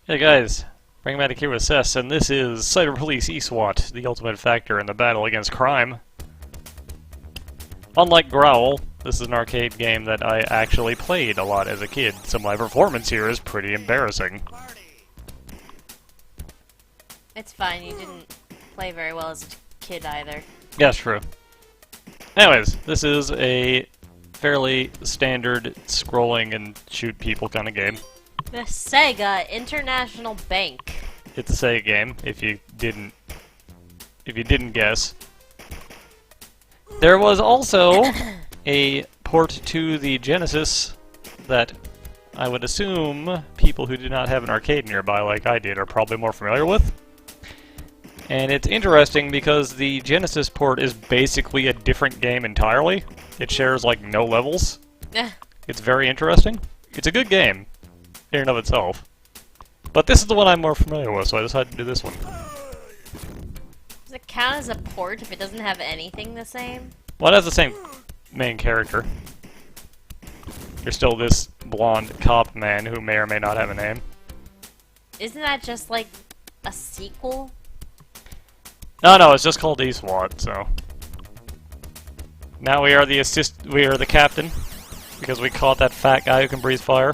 Hey guys, Frankomatic here with Cess, and this is Cyber Police ESWAT, the ultimate factor in the battle against crime. Unlike Growl, this is an arcade game that I actually played a lot as a kid, so my performance here is pretty embarrassing. It's fine, you didn't play very well as a kid either. Yes, true. Anyways, this is a fairly standard scrolling and shoot people kind of game. The Sega International Bank. It's a Sega game, if you didn't guess. There was also a port to the Genesis that I would assume people who do not have an arcade nearby like I did are probably more familiar with. And it's interesting because the Genesis port is basically a different game entirely. It shares like no levels. It's very interesting. It's a good game in and of itself. But this is the one I'm more familiar with, so I decided to do this one. Does it count as a port if it doesn't have anything the same? Well, it has the same main character. You're still this blonde cop man who may or may not have a name. Isn't that just like a sequel? No, it's just called ESWAT, so. Now we are the captain, because we caught that fat guy who can breathe fire.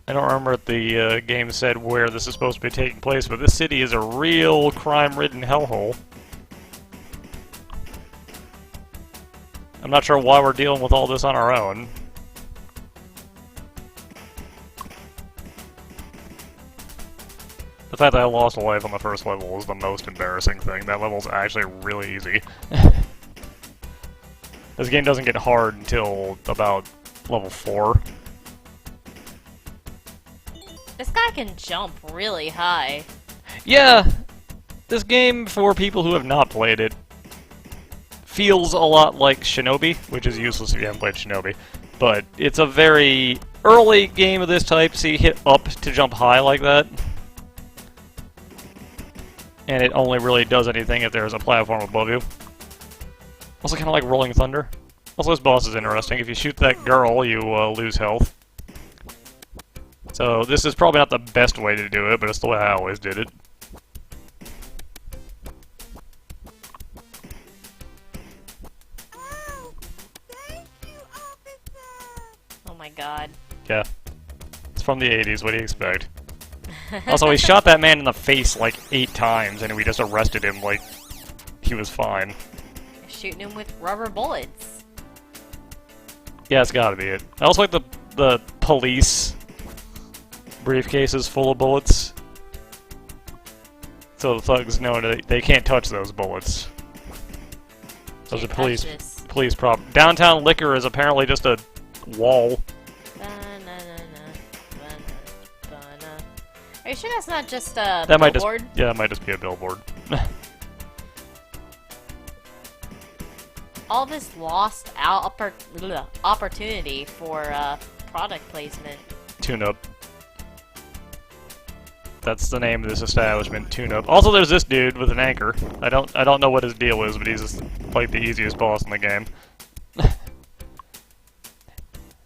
I don't remember if the game said where this is supposed to be taking place, but this city is a real crime-ridden hellhole. I'm not sure why we're dealing with all this on our own. The fact that I lost a life on the first level is the most embarrassing thing. That level's actually really easy. This game doesn't get hard until about level 4. This guy can jump really high. Yeah, this game, for people who have not played it, feels a lot like Shinobi, which is useless if you haven't played Shinobi. But it's a very early game of this type, so you hit up to jump high like that. And it only really does anything if there's a platform above you. Also kind of like Rolling Thunder. Also, this boss is interesting. If you shoot that girl, you lose health. So this is probably not the best way to do it, but it's the way I always did it. Oh my god. Yeah. It's from the 80s, what do you expect? Also, we shot that man in the face like 8 times, and we just arrested him like he was fine. You're shooting him with rubber bullets. Yeah, it's gotta be it. I also like the police briefcases full of bullets. So the thugs know that they can't touch those bullets. Those are police prop. Downtown Liquor is apparently just a wall. Are you sure that's not just a That billboard? that might just be a billboard. All this lost opportunity for product placement. Tune-up. That's the name of this establishment, Tune-up. Also, there's this dude with an anchor. I don't know what his deal is, but he's just like the easiest boss in the game.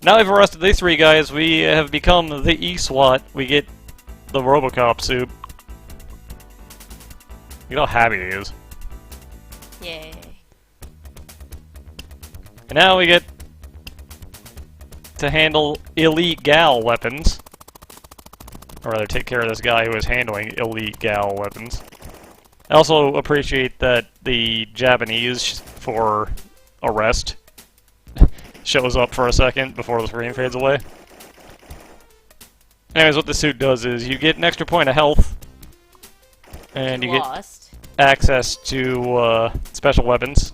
Now we've arrested these 3 guys, we have become the ESWAT. We get the Robocop suit. Look how happy he is. Yay. And now we get to handle illegal weapons. Or rather, take care of this guy who is handling illegal weapons. I also appreciate that the Japanese for arrest shows up for a second before the screen fades away. Anyways, what the suit does is you get an extra point of health, and you get access to special weapons,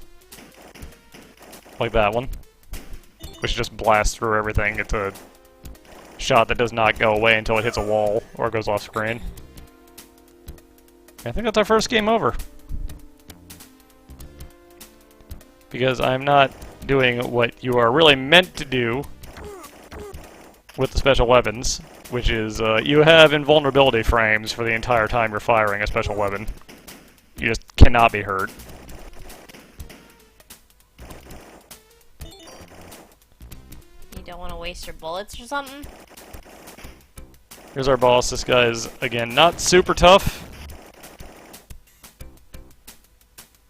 like that one, which just blasts through everything. It's a shot that does not go away until it hits a wall or goes off screen. I think that's our first game over. Because I'm not doing what you are really meant to do with the special weapons, which is you have invulnerability frames for the entire time you're firing a special weapon. You just cannot be hurt. You don't want to waste your bullets or something? Here's our boss. This guy is, again, not super tough.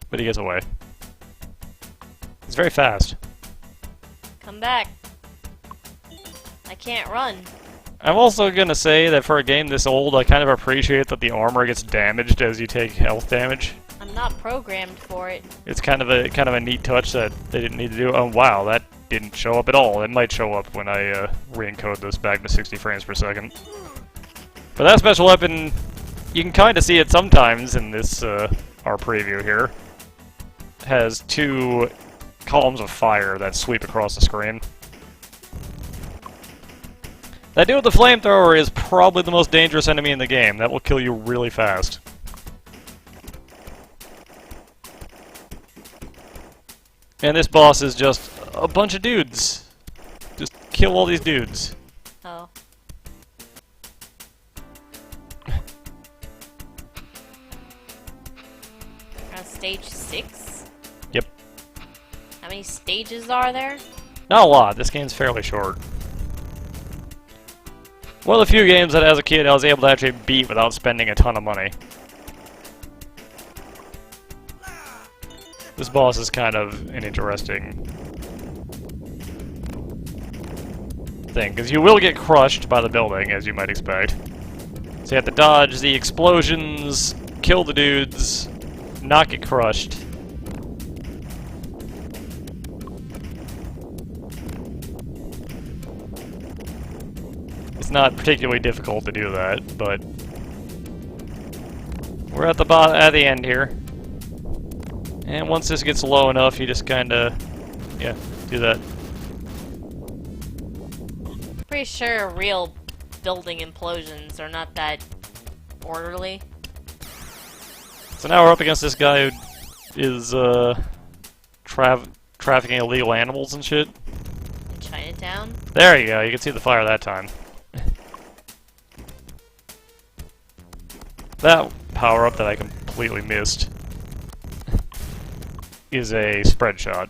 But he gets away. He's very fast. Come back. I can't run. I'm also gonna say that for a game this old, I kind of appreciate that the armor gets damaged as you take health damage. I'm not programmed for it. It's kind of a neat touch that they didn't need to do. Oh wow, that didn't show up at all. It might show up when I re-encode this back to 60 frames per second. But that special weapon, you can kind of see it sometimes in this our preview here. It has two columns of fire that sweep across the screen. That dude with the flamethrower is probably the most dangerous enemy in the game. That will kill you really fast. And this boss is just a bunch of dudes. Just kill all these dudes. Oh. We're on stage 6? Yep. How many stages are there? Not a lot. This game's fairly short. One of the few games that as a kid I was able to actually beat without spending a ton of money. This boss is kind of an interesting thing, because you will get crushed by the building, as you might expect. So you have to dodge the explosions, kill the dudes, not get crushed. It's not particularly difficult to do that, but we're at the end here. And once this gets low enough, you just kinda, yeah, do that. Pretty sure real building implosions are not that orderly. So now we're up against this guy who is, trafficking illegal animals and shit. Chinatown? There you go, you can see the fire that time. That power-up that I completely missed is a spread shot.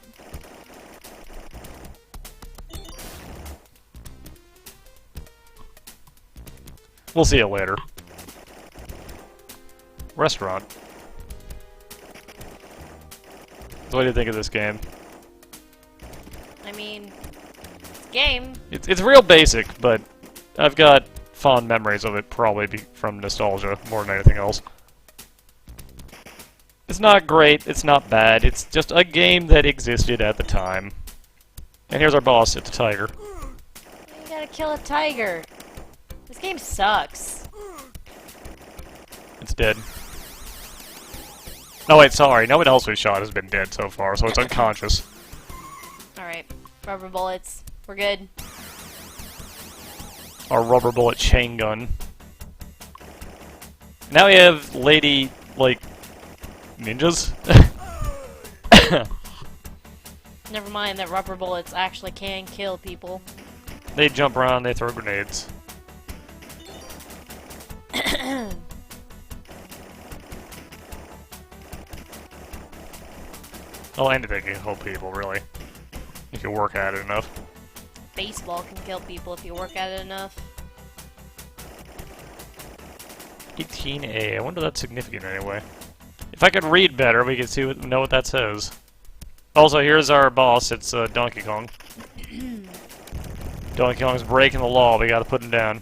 We'll see it later. Restaurant. So what do you think of this game? I mean, it's a game. It's real basic, but I've got fond memories of it, probably from nostalgia more than anything else. It's not great, it's not bad, it's just a game that existed at the time. And here's our boss, it's a tiger. You gotta kill a tiger. This game sucks. It's dead. No wait, sorry, no one else we shot has been dead so far, so it's unconscious. Alright, rubber bullets. We're good. Our rubber bullet chain gun. Now we have lady, like, ninjas? Never mind that rubber bullets actually can kill people. They jump around, they throw grenades. Well, anything can kill people, really. If you work at it enough. Baseball can kill people if you work at it enough. 18A, I wonder if that's significant anyway. If I could read better, we could know what that says. Also, here's our boss, it's Donkey Kong. Donkey Kong's breaking the law, we gotta put him down.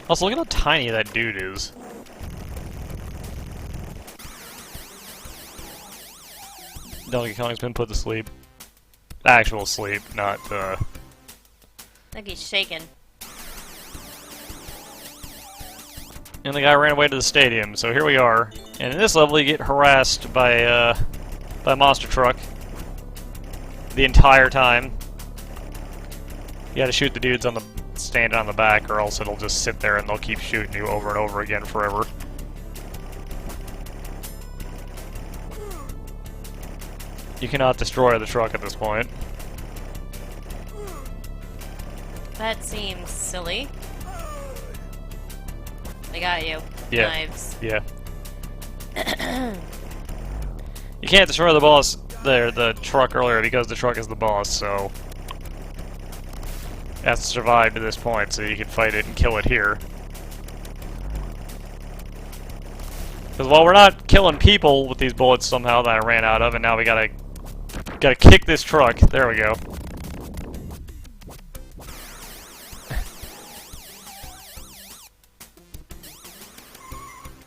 Also, look at how tiny that dude is. Donkey Kong's been put to sleep. Actual sleep, not, I think he's shaking. And the guy ran away to the stadium, so here we are. And in this level, you get harassed by a monster truck the entire time. You gotta shoot the dudes on the standing on the back, or else it'll just sit there and they'll keep shooting you over and over again forever. You cannot destroy the truck at this point. That seems silly. They got you. Yeah. Knives. Yeah. You can't destroy the boss there, the truck earlier, because the truck is the boss, so... It has to survive to this point, so you can fight it and kill it here. Because while we're not killing people with these bullets somehow that I ran out of, and now we gotta kick this truck. There we go.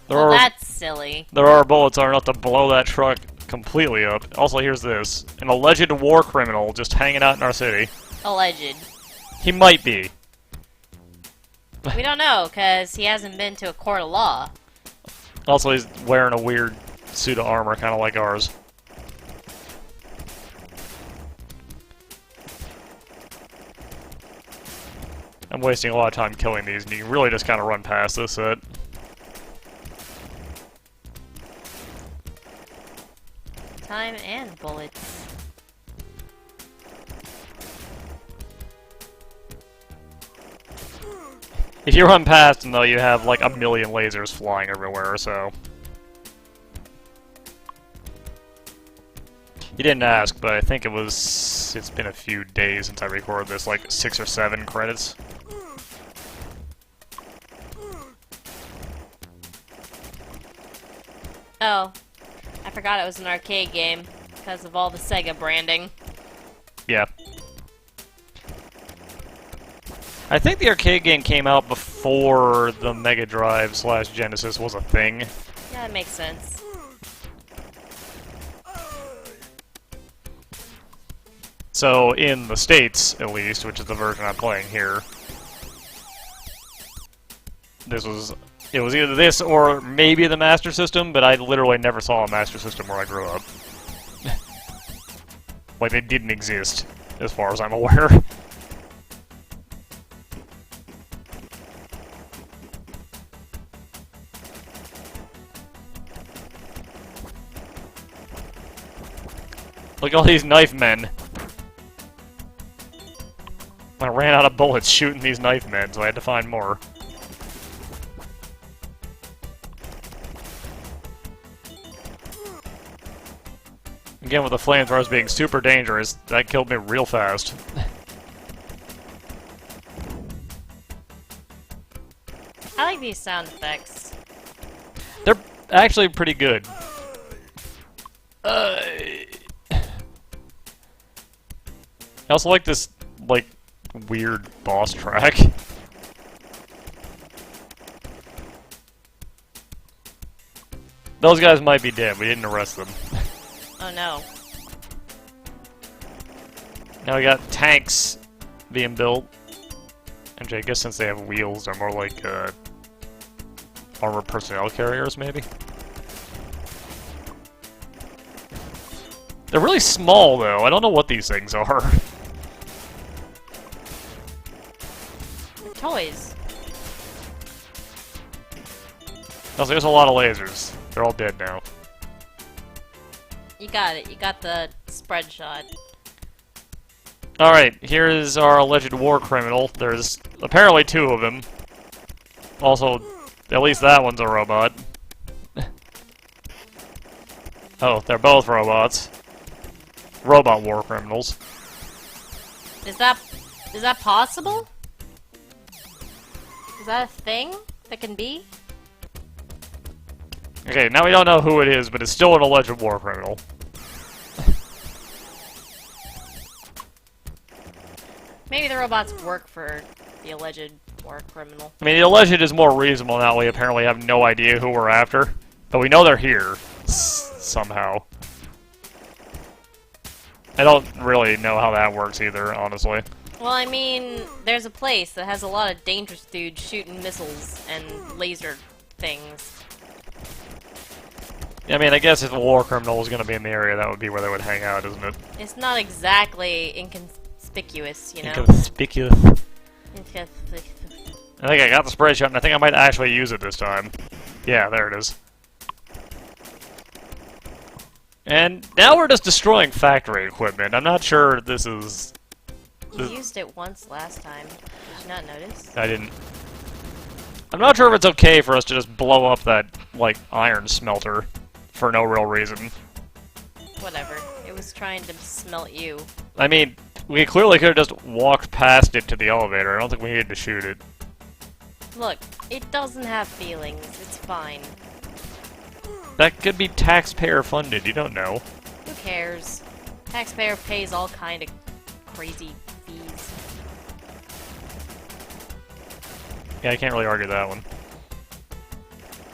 Well, that's silly. There are bullets are enough to blow that truck completely up. Also, here's this. An alleged war criminal just hanging out in our city. Alleged. He might be. We don't know, because he hasn't been to a court of law. Also, he's wearing a weird suit of armor, kind of like ours. I'm wasting a lot of time killing these, and you can really just kind of run past this set. Time and bullets. If you run past them, though, you have like a million lasers flying everywhere, so... You didn't ask, but I think it's been a few days since I recorded this, like 6 or 7 credits. Oh, I forgot it was an arcade game, because of all the Sega branding. Yeah. I think the arcade game came out before the Mega Drive / Genesis was a thing. Yeah, it makes sense. So, in the States, at least, which is the version I'm playing here, it was either this or maybe the Master System, but I literally never saw a Master System where I grew up. Like, they didn't exist, as far as I'm aware. Look at all these knife men. I ran out of bullets shooting these knife men, so I had to find more. Again, with the flamethrowers being super dangerous, that killed me real fast. I like these sound effects. They're actually pretty good. I also like this, like, weird boss track. Those guys might be dead. We didn't arrest them. Oh no. Now we got tanks being built. And I guess since they have wheels, they're more like armored personnel carriers, maybe? They're really small, though. I don't know what these things are. They're toys. Also, there's a lot of lasers. They're all dead now. You got it. You got the spread shot. Alright, here is our alleged war criminal. There's apparently 2 of them. Also, at least that one's a robot. Oh, they're both robots. Robot war criminals. Is that possible? Is that a thing that can be? Okay, now we don't know who it is, but it's still an alleged war criminal. Maybe the robots work for the alleged war criminal. I mean, the alleged is more reasonable now. We apparently have no idea who we're after. But we know they're here. Somehow. I don't really know how that works either, honestly. Well, I mean, there's a place that has a lot of dangerous dudes shooting missiles and laser things. I mean, I guess if a war criminal was going to be in the area, that would be where they would hang out, isn't it? It's not exactly inconspicuous, you know? Inconspicuous. Inconspicuous. I think I got the spray shot, and I think I might actually use it this time. Yeah, there it is. And now we're just destroying factory equipment. I'm not sure this is... You used it once last time. Did you not notice? I didn't. I'm not sure if it's okay for us to just blow up that, like, iron smelter for no real reason. Whatever. It was trying to smelt you. I mean, we clearly could have just walked past it to the elevator. I don't think we needed to shoot it. Look, it doesn't have feelings. It's fine. That could be taxpayer funded, you don't know. Who cares? Taxpayer pays all kind of crazy fees. Yeah, I can't really argue that one.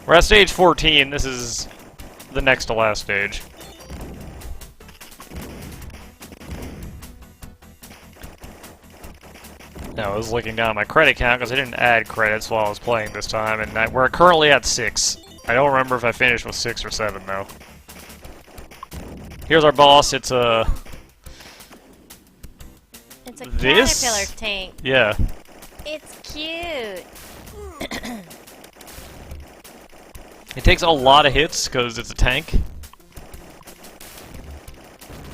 We're at stage 14. This is the next to last stage. Now, I was looking down at my credit count because I didn't add credits while I was playing this time, and we're currently at 6. I don't remember if I finished with 6 or 7, though. Here's our boss. It's a... It's a This? caterpillar tank. Yeah. It's cute. It takes a lot of hits because it's a tank.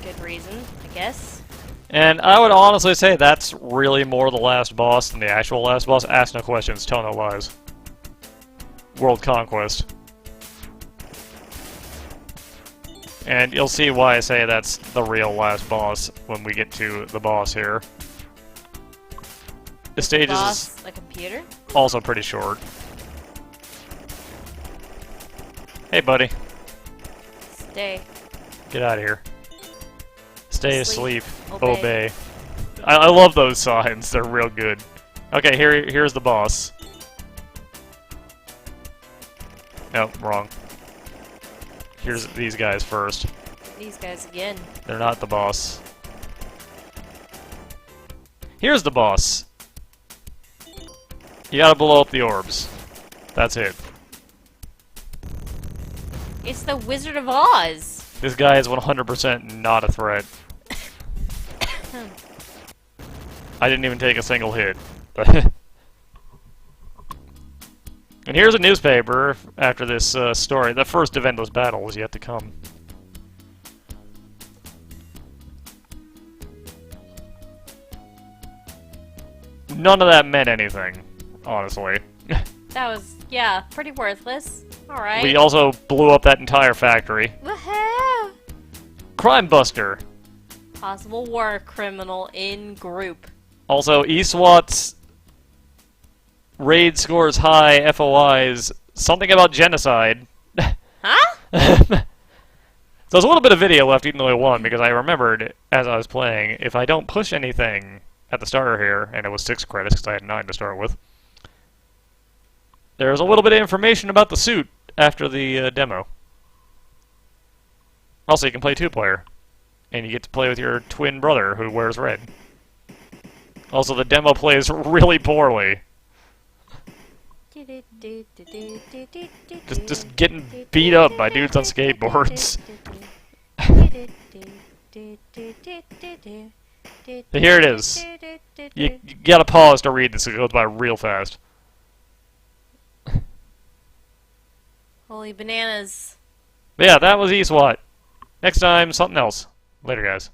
Good reason, I guess. And I would honestly say that's really more the last boss than the actual last boss. Ask no questions, tell no lies. World Conquest. And you'll see why I say that's the real last boss when we get to the boss here. The stage is Boss, a computer? also pretty short. Hey, buddy. Stay. Get out of here. Stay asleep. Obey. Obey. I love those signs. They're real good. Okay, here's the boss. No, wrong. Here's these guys first. These guys again. They're not the boss. Here's the boss. You gotta blow up the orbs. That's it. It's the Wizard of Oz! This guy is 100% not a threat. I didn't even take a single hit. And here's a newspaper after this story. The first eventless battle is yet to come. None of that meant anything, honestly. That was, yeah, pretty worthless. Alright. We also blew up that entire factory. Woohoo! Crime Buster! Possible war criminal in group. Also, ESWAT's raid scores high, FOIs, something about genocide. Huh? So there's a little bit of video left even though I won, because I remembered, as I was playing, if I don't push anything at the starter here, and it was 6 credits because I had 9 to start with, there's a little bit of information about the suit after the demo. Also, you can play 2-player, and you get to play with your twin brother who wears red. Also, the demo plays really poorly. Just getting beat up by dudes on skateboards. Here it is. You gotta pause to read this, it goes by real fast. Holy bananas. But yeah, that was ESWAT. Next time, something else. Later, guys.